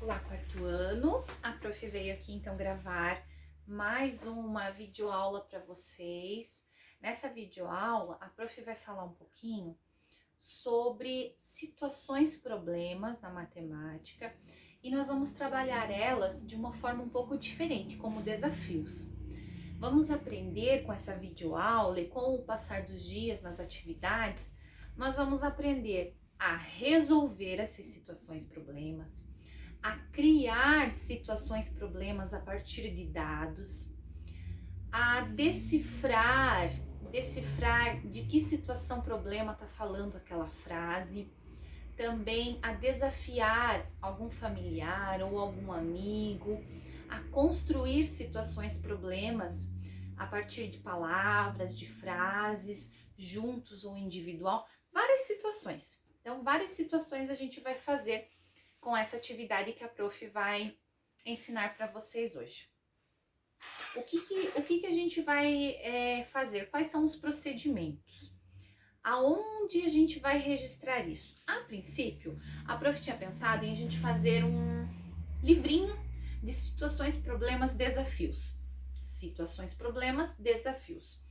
Olá, quarto ano. A prof veio aqui então gravar mais uma videoaula para vocês. Nessa videoaula, a prof vai falar um pouquinho sobre situações, problemas na matemática e nós vamos trabalhar elas de uma forma um pouco diferente, como desafios. Vamos aprender com essa videoaula e com o passar dos dias nas atividades, nós vamos aprender a resolver essas situações, problemas, a criar situações, problemas a partir de dados, a decifrar de que situação, problema está falando aquela frase, também a desafiar algum familiar ou algum amigo, a construir situações, problemas a partir de palavras, de frases, juntos ou individual, várias situações. Então, várias situações a gente vai fazer com essa atividade que a prof vai ensinar para vocês hoje. O que a gente vai fazer? Quais são os procedimentos? Aonde a gente vai registrar isso? A princípio, a prof tinha pensado em a gente fazer um livrinho de situações, problemas, desafios. Situações, problemas, desafios.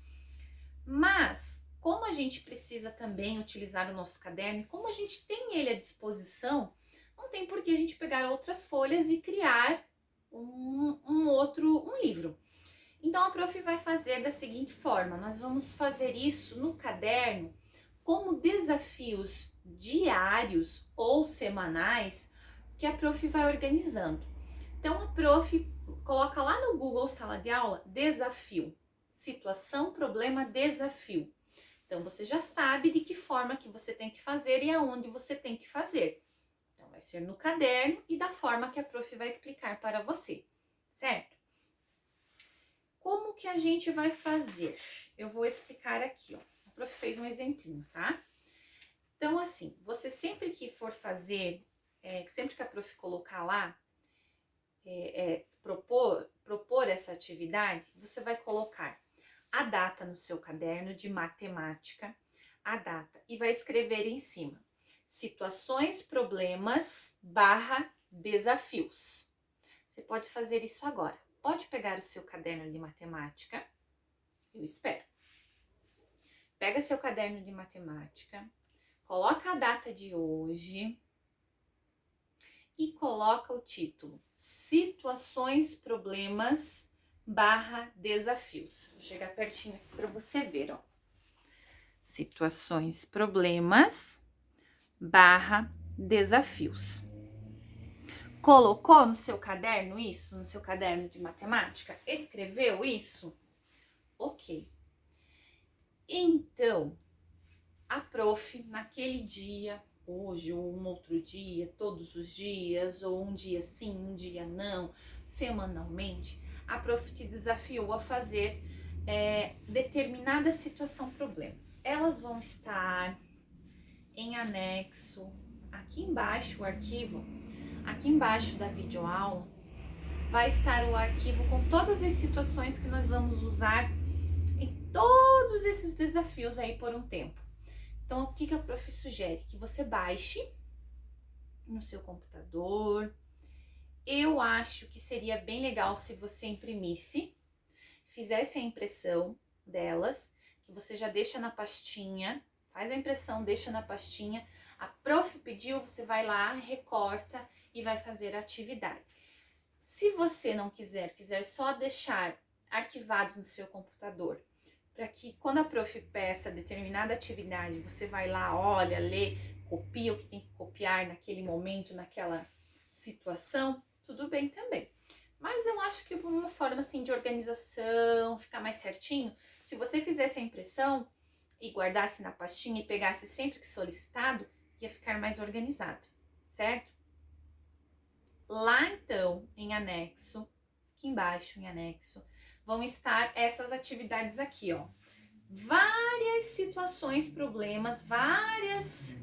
Mas, como a gente precisa também utilizar o nosso caderno, como a gente tem ele à disposição, não tem por que a gente pegar outras folhas e criar um livro. Então, a prof vai fazer da seguinte forma: nós vamos fazer isso no caderno como desafios diários ou semanais que a prof vai organizando. Então, a prof coloca lá no Google Sala de Aula, desafio, situação, problema, desafio. Então, você já sabe de que forma que você tem que fazer e aonde você tem que fazer. Então, vai ser no caderno e da forma que a prof vai explicar para você, certo? Como que a gente vai fazer? Eu vou explicar aqui, ó. A prof fez um exemplinho, tá? Então, assim, você sempre que for fazer, sempre que a prof colocar lá, propor essa atividade, você vai colocar a data no seu caderno de matemática, a data, e vai escrever em cima: situações, problemas, desafios. Você pode fazer isso agora. Pode pegar o seu caderno de matemática, eu espero. Pega seu caderno de matemática, coloca a data de hoje e coloca o título: situações, problemas, desafios. Vou chegar pertinho aqui para você ver, ó. Situações, problemas, desafios. Colocou no seu caderno isso? No seu caderno de matemática? Escreveu isso? Ok. Então, a prof, naquele dia, hoje ou um outro dia, todos os dias, ou um dia sim, um dia não, semanalmente, a prof te desafiou a fazer determinada situação, problema. Elas vão estar em anexo, aqui embaixo, o arquivo, aqui embaixo da videoaula, vai estar o arquivo com todas as situações que nós vamos usar em todos esses desafios aí por um tempo. Então, o que a prof sugere? Que você baixe no seu computador. Eu acho que seria bem legal se você imprimisse, fizesse a impressão delas, que você já deixa na pastinha, faz a impressão, deixa na pastinha. A prof pediu, você vai lá, recorta e vai fazer a atividade. Se você não quiser só deixar arquivado no seu computador, para que quando a prof peça determinada atividade, você vai lá, olha, lê, copia o que tem que copiar naquele momento, naquela situação, tudo bem também. Mas eu acho que por uma forma assim de organização, ficar mais certinho, se você fizesse a impressão e guardasse na pastinha e pegasse sempre que solicitado, ia ficar mais organizado, certo? Lá então, em anexo, aqui embaixo em anexo, vão estar essas atividades aqui, ó. Várias situações, problemas, várias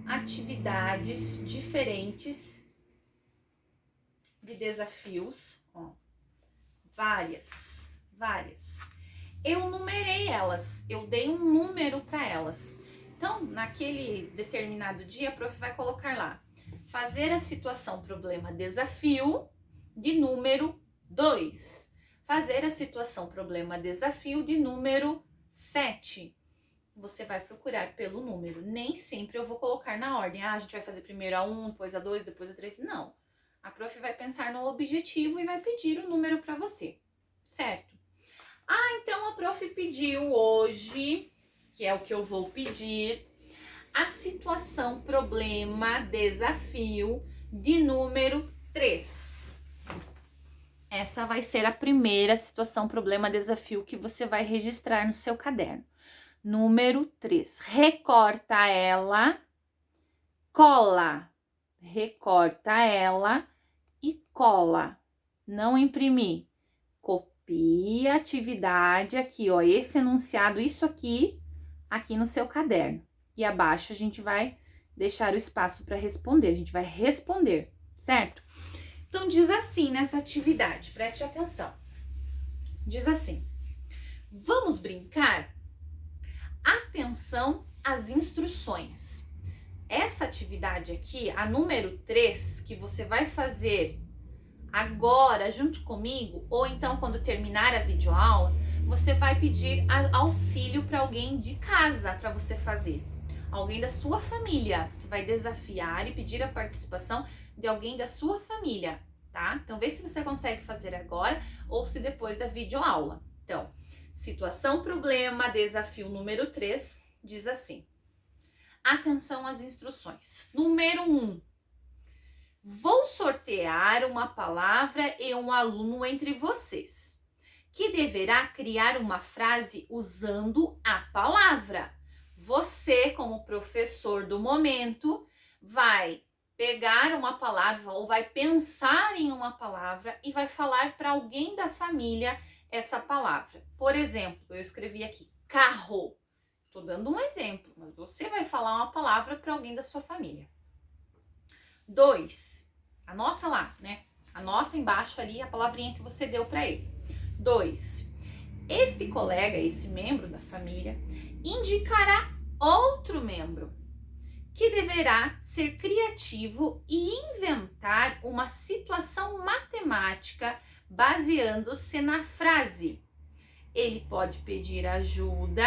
atividades diferentes de desafios, ó. Várias. Eu numerei elas, eu dei um número para elas. Então, naquele determinado dia, a prof vai colocar lá Fazer a situação, problema, desafio de número 2. Fazer a situação, problema, desafio de número 7. Você vai procurar pelo número. Nem sempre eu vou colocar na ordem. Ah, a gente vai fazer primeiro a 1, depois a 2, depois a 3. Não. A prof vai pensar no objetivo e vai pedir o número para você, certo? Ah, então a prof pediu hoje, que é o que eu vou pedir, a situação, problema, desafio de número 3. Essa vai ser a primeira situação, problema, desafio que você vai registrar no seu caderno. Número 3. Recorta ela, cola. Recorta ela e cola. Não imprimir. Copia a atividade aqui, ó, esse enunciado, isso aqui no seu caderno. E abaixo a gente vai deixar o espaço para responder, a gente vai responder, certo? Então, diz assim nessa atividade, preste atenção. Diz assim: vamos brincar? Atenção às instruções. Essa atividade aqui, a número 3, que você vai fazer agora junto comigo, ou então quando terminar a videoaula, você vai pedir auxílio para alguém de casa para você fazer. Alguém da sua família. Você vai desafiar e pedir a participação de alguém da sua família, tá? Então, vê se você consegue fazer agora ou se depois da videoaula. Então, situação, problema, desafio número 3, diz assim. Atenção às instruções. Número 1. Vou sortear uma palavra e um aluno entre vocês, que deverá criar uma frase usando a palavra. Você, como professor do momento, vai pegar uma palavra ou vai pensar em uma palavra e vai falar para alguém da família essa palavra. Por exemplo, eu escrevi aqui carro. Estou dando um exemplo, mas você vai falar uma palavra para alguém da sua família. 2. Anota lá, né? Anota embaixo ali a palavrinha que você deu para ele. 2. Este colega, esse membro da família, indicará outro membro que deverá ser criativo e inventar uma situação matemática baseando-se na frase. Ele pode pedir ajuda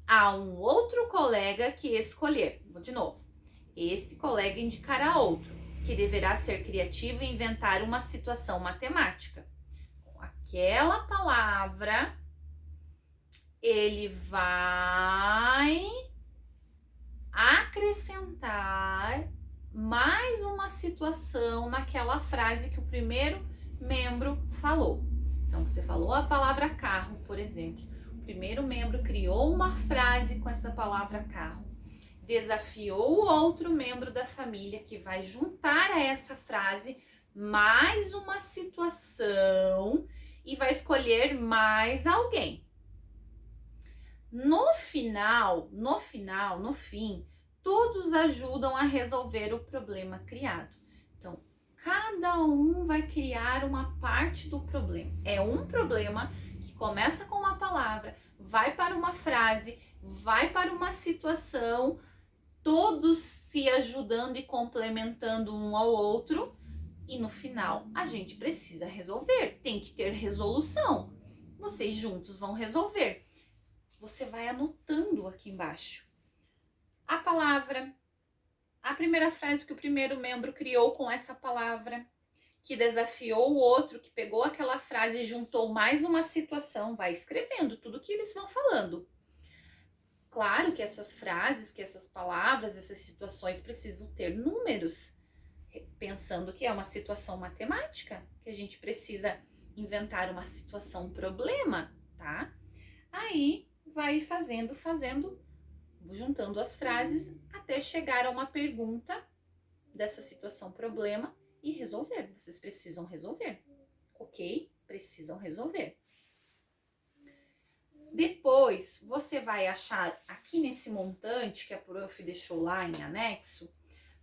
a um outro colega que escolher. Vou de novo. Este colega indicará outro, que deverá ser criativo e inventar uma situação matemática. Com aquela palavra, ele vai acrescentar mais uma situação naquela frase que o primeiro membro falou. Então, você falou a palavra carro, por exemplo. O primeiro membro criou uma frase com essa palavra carro. Desafiou o outro membro da família que vai juntar a essa frase mais uma situação e vai escolher mais alguém. No fim, todos ajudam a resolver o problema criado. Então, cada um vai criar uma parte do problema. É um problema que começa com uma palavra, vai para uma frase, vai para uma situação, todos se ajudando e complementando um ao outro, e no final a gente precisa resolver, tem que ter resolução. Vocês juntos vão resolver. Você vai anotando aqui embaixo a palavra, a primeira frase que o primeiro membro criou com essa palavra, que desafiou o outro, que pegou aquela frase e juntou mais uma situação, vai escrevendo tudo que eles vão falando. Claro que essas frases, que essas palavras, essas situações precisam ter números, pensando que é uma situação matemática, que a gente precisa inventar uma situação problema, tá? Aí vai fazendo, juntando as frases até chegar a uma pergunta dessa situação problema e resolver. Vocês precisam resolver, ok? Precisam resolver. Depois, você vai achar aqui nesse montante que a prof deixou lá em anexo,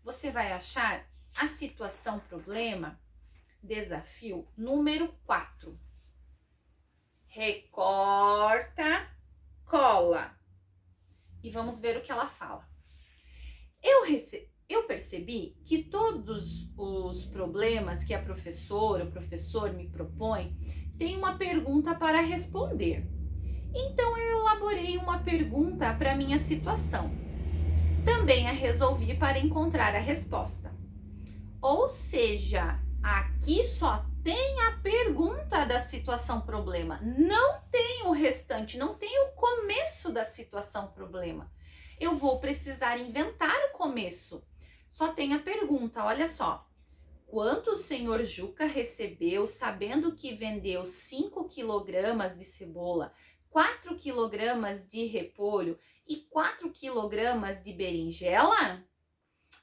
você vai achar a situação problema, desafio número 4. Recorta, cola. E vamos ver o que ela fala. eu percebi que todos os problemas que a professora, o professor me propõe, tem uma pergunta para responder. Então eu elaborei uma pergunta para a minha situação. Também a resolvi para encontrar a resposta. Ou seja, aqui só tem a pergunta da situação problema, não tem o restante, não tem o começo da situação problema. Eu vou precisar inventar o começo. Só tem a pergunta, olha só. Quanto o senhor Juca recebeu sabendo que vendeu 5 quilogramas de cebola, 4 quilogramas de repolho e 4 quilogramas de berinjela?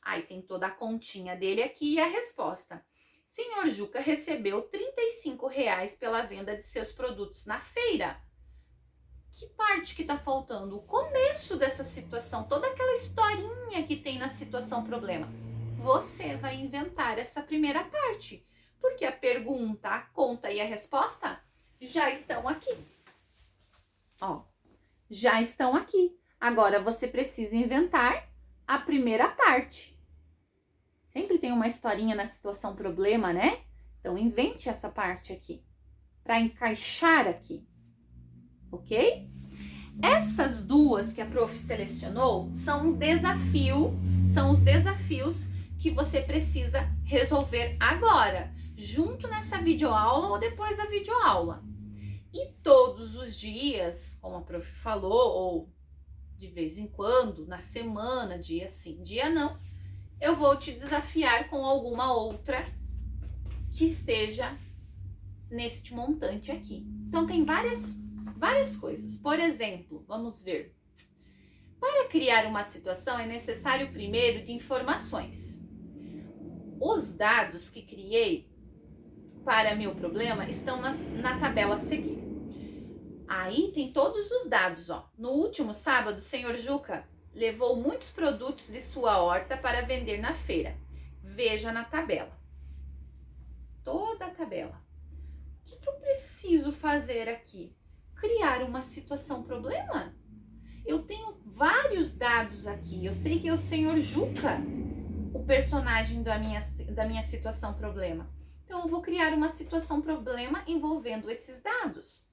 Aí tem toda a continha dele aqui e a resposta. Senhor Juca recebeu R$ 35 pela venda de seus produtos na feira. Que parte que tá faltando? O começo dessa situação, toda aquela historinha que tem na situação problema. Você vai inventar essa primeira parte, porque a pergunta, a conta e a resposta já estão aqui. Ó, já estão aqui. Agora você precisa inventar a primeira parte. Sempre tem uma historinha na situação problema, né? Então invente essa parte aqui para encaixar aqui. Ok? Essas duas que a prof selecionou são um desafio, são os desafios que você precisa resolver agora, junto nessa videoaula ou depois da videoaula. E todos os dias, como a prof falou, ou de vez em quando, na semana, dia sim, dia não, eu vou te desafiar com alguma outra que esteja neste montante aqui. Então tem várias coisas. Por exemplo, vamos ver. Para criar uma situação é necessário primeiro de informações. Os dados que criei para meu problema estão na tabela a seguir. Aí tem todos os dados, ó. No último sábado, o senhor Juca levou muitos produtos de sua horta para vender na feira. Veja na tabela. Toda a tabela. O que eu preciso fazer aqui? Criar uma situação problema? Eu tenho vários dados aqui. Eu sei que é o senhor Juca, o personagem da minha situação problema. Então, eu vou criar uma situação problema envolvendo esses dados.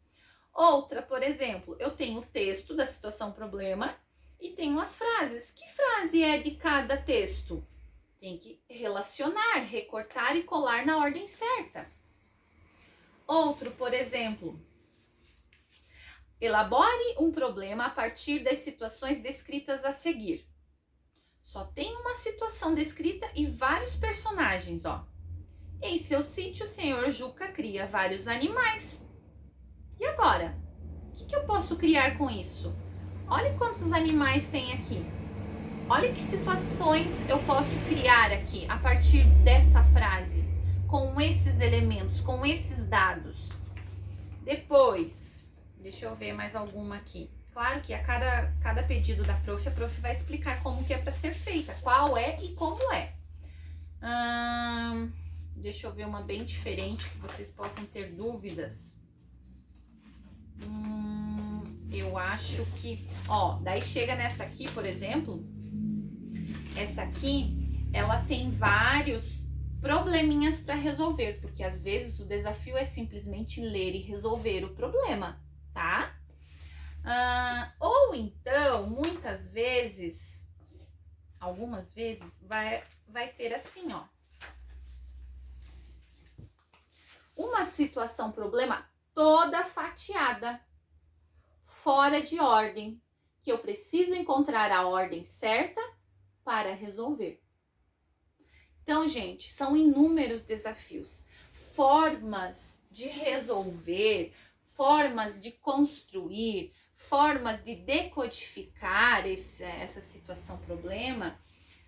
Outra, por exemplo, eu tenho o texto da situação problema e tenho as frases. Que frase é de cada texto? Tem que relacionar, recortar e colar na ordem certa. Outro, por exemplo, elabore um problema a partir das situações descritas a seguir. Só tem uma situação descrita e vários personagens, ó. Em seu sítio, o senhor Juca cria vários animais. E agora? O que eu posso criar com isso? Olha quantos animais tem aqui. Olha que situações eu posso criar aqui a partir dessa frase, com esses elementos, com esses dados. Depois, deixa eu ver mais alguma aqui. Claro que a cada pedido da prof, a prof vai explicar como que é para ser feita, qual é e como é. Deixa eu ver uma bem diferente que vocês possam ter dúvidas. Eu acho que, ó, daí chega nessa aqui, por exemplo, essa aqui, ela tem vários probleminhas para resolver, porque às vezes o desafio é simplesmente ler e resolver o problema, tá? Ou então, muitas vezes, algumas vezes, vai ter assim, ó. Uma situação problema toda fatiada, fora de ordem, que eu preciso encontrar a ordem certa para resolver. Então, gente, são inúmeros desafios, formas de resolver, formas de construir, formas de decodificar essa situação problema.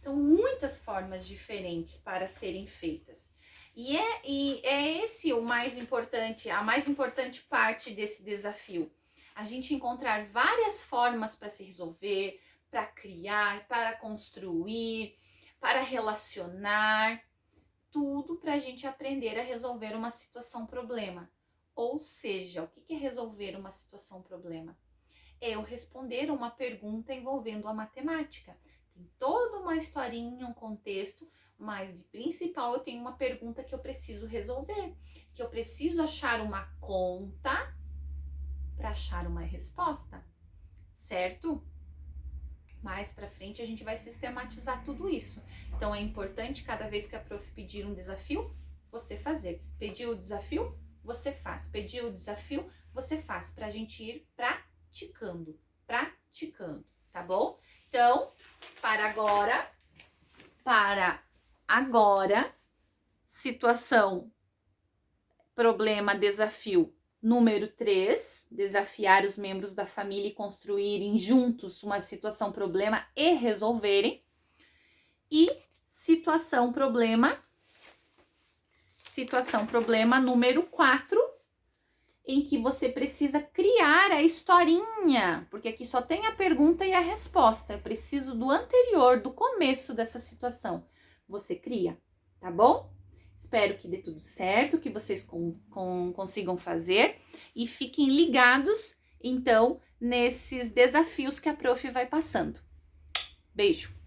Então, muitas formas diferentes para serem feitas. E é esse o mais importante, a mais importante parte desse desafio. A gente encontrar várias formas para se resolver, para criar, para construir, para relacionar, tudo para a gente aprender a resolver uma situação problema. Ou seja, o que é resolver uma situação problema? É eu responder uma pergunta envolvendo a matemática. Tem toda uma historinha, um contexto, mas de principal eu tenho uma pergunta que eu preciso resolver, que eu preciso achar uma conta para achar uma resposta, certo? Mais para frente a gente vai sistematizar tudo isso. Então é importante cada vez que a prof pedir um desafio, você fazer. Pediu o desafio, você faz. Pediu o desafio, você faz, para a gente ir praticando, tá bom? Então, para agora, situação, problema, desafio número 3, desafiar os membros da família e construírem juntos uma situação, problema e resolverem. E situação, problema número 4, em que você precisa criar a historinha, porque aqui só tem a pergunta e a resposta. Eu preciso do anterior, do começo dessa situação. Você cria, tá bom? Espero que dê tudo certo, que vocês consigam fazer e fiquem ligados, então, nesses desafios que a prof vai passando. Beijo!